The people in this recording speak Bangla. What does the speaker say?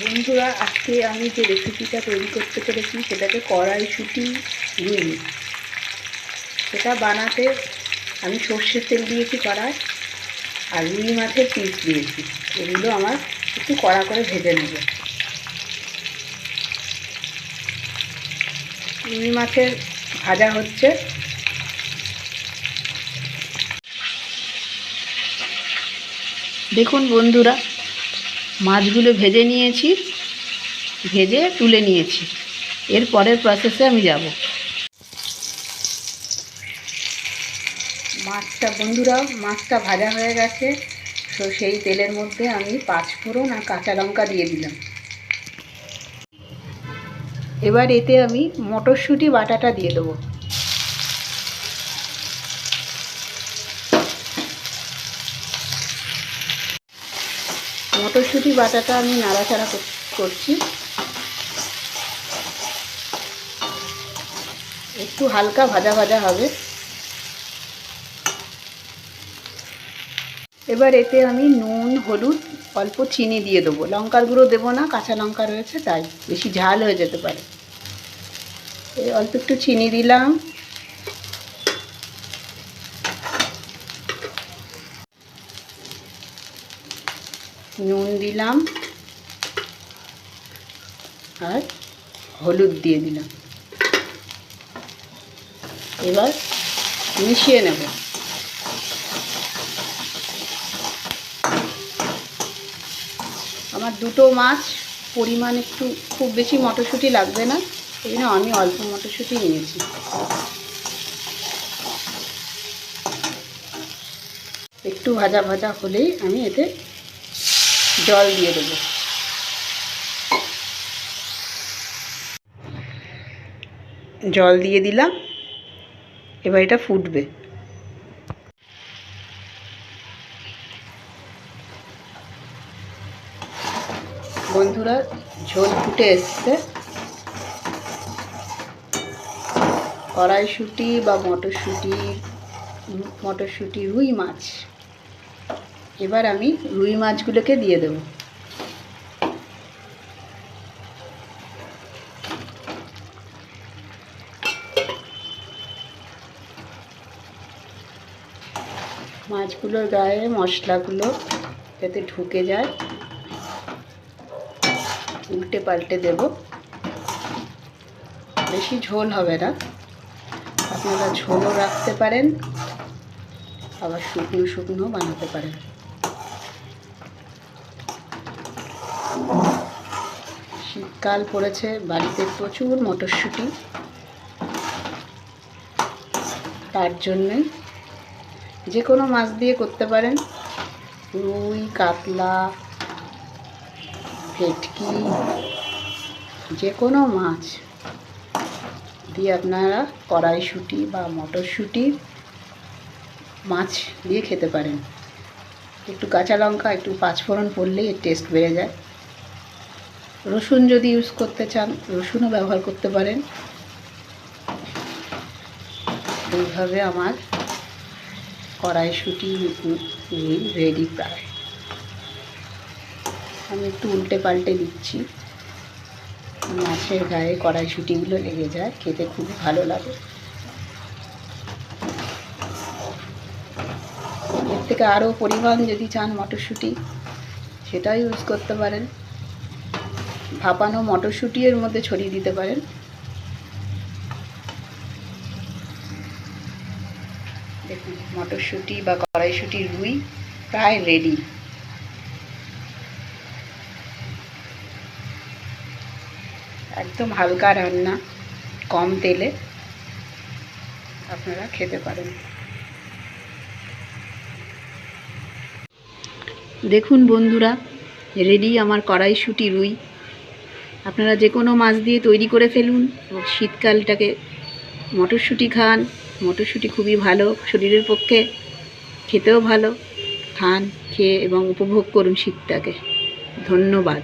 বন্ধুরা, আজকে আমি যে রেসিপিটা তৈরি করতে চলেছি সেটাকে কড়াইশুঁটি রুই। সেটা বানাতে আমি সর্ষের তেল দিয়েছি কড়ায়, আর রুই মাছের পিস দিয়েছি। এগুলো আমার একটু কড়া করে ভেজে নেব। রুই মাছের ভাজা হচ্ছে। দেখুন বন্ধুরা, মাছগুলো ভেজে নিয়েছি, ভেজে তুলে নিয়েছি। এর পরের প্রসেসে আমি যাব। মাছটা ভাজা হয়ে গেছে। তো সেই তেলের মধ্যে আমি 5 ফোড়ন আর কাঁচা লঙ্কা দিয়ে দিলাম। এবার এতে আমি মটরশুঁটি বাটাটা দিয়ে দেবো। মটরশুঁটি বাটাটা আমি নাড়াচাড়া করছি। একটু হালকা ভাজা ভাজা হবে। এবার এতে আমি নুন, হলুদ, অল্প চিনি দিয়ে দেবো। লঙ্কার গুঁড়ো দেবো না, কাঁচা লঙ্কা রয়েছে তাই, বেশি ঝাল হয়ে যেতে পারে। এই অল্প একটু চিনি দিলাম। নুন দিলাম আর হলুদ দিয়ে দিলাম। এবার মিশিয়ে নেব। আমার দুটো মাছ, পরিমাণ একটু খুব বেশি মটরশুঁটি লাগবে না, এই জন্য আমি অল্প মটরশুঁটি নিয়েছি। একটু ভাজা ভাজা হলেই আমি এতে জল দিয়ে দেবো। জল দিয়ে দিলাম। এবার এটা ফুটবে। বন্ধুরা, ঝোল ফুটে এসছে। কড়াইশুঁটি বা মটরশুঁটি রুই মাছ। এবার আমি রুই মাছগুলোকে দিয়ে দেব। মাছগুলোর গায়ে মশলাগুলো যাতে ঢুকে যায়, উল্টে পাল্টে দেব। বেশি ঝোল হবে না, আপনারা ঝোলও রাখতে পারেন, আবার শুকনো শুকনো বানাতে পারেন। শীতকাল পড়েছে, বাড়িতে প্রচুর মটরশুঁটি, তার জন্যে যে কোনো মাছ দিয়ে করতে পারেন। রুই, কাতলা, ভেটকি, যে কোনো মাছ দিয়ে আপনারা কড়াইশুঁটি বা মটরশুঁটি মাছ দিয়ে খেতে পারেন। একটু কাঁচা লঙ্কা, একটু 5 ফোড়ন পড়লেই এর টেস্ট বেড়ে যায়। রসুন যদি ইউজ করতে চান, রসুনও ব্যবহার করতে পারেন। এইভাবে আমার কড়াইশুঁটি রেডি প্রায়। আমি একটু উল্টে পাল্টে দিচ্ছি, মাছের গায়ে কড়াইশুঁটিগুলো লেগে যায়, খেতে খুবই ভালো লাগে। এর থেকে আরও পরিমাণ যদি চান মটরশুঁটি, সেটাও ইউজ করতে পারেন। ভাপানো মটরশুঁটি এর মধ্যে ছড়িয়ে দিতে পারেন। দেখুন, মটরশুঁটি বা কড়াইশুঁটি রুই প্রায় রেডি। একদম হালকা রান্না, কম তেলে আপনারা খেতে পারেন। দেখুন বন্ধুরা, রেডি আমার কড়াইশুঁটি রুই। আপনারা যে কোনো মাছ দিয়ে তৈরি করে ফেলুন। শীতকালটাকে মটরশুঁটি খান, মটরশুঁটি খুবই ভালো শরীরের পক্ষে, খেতেও ভালো। খান, খেয়ে এবং উপভোগ করুন শীতটাকে। ধন্যবাদ।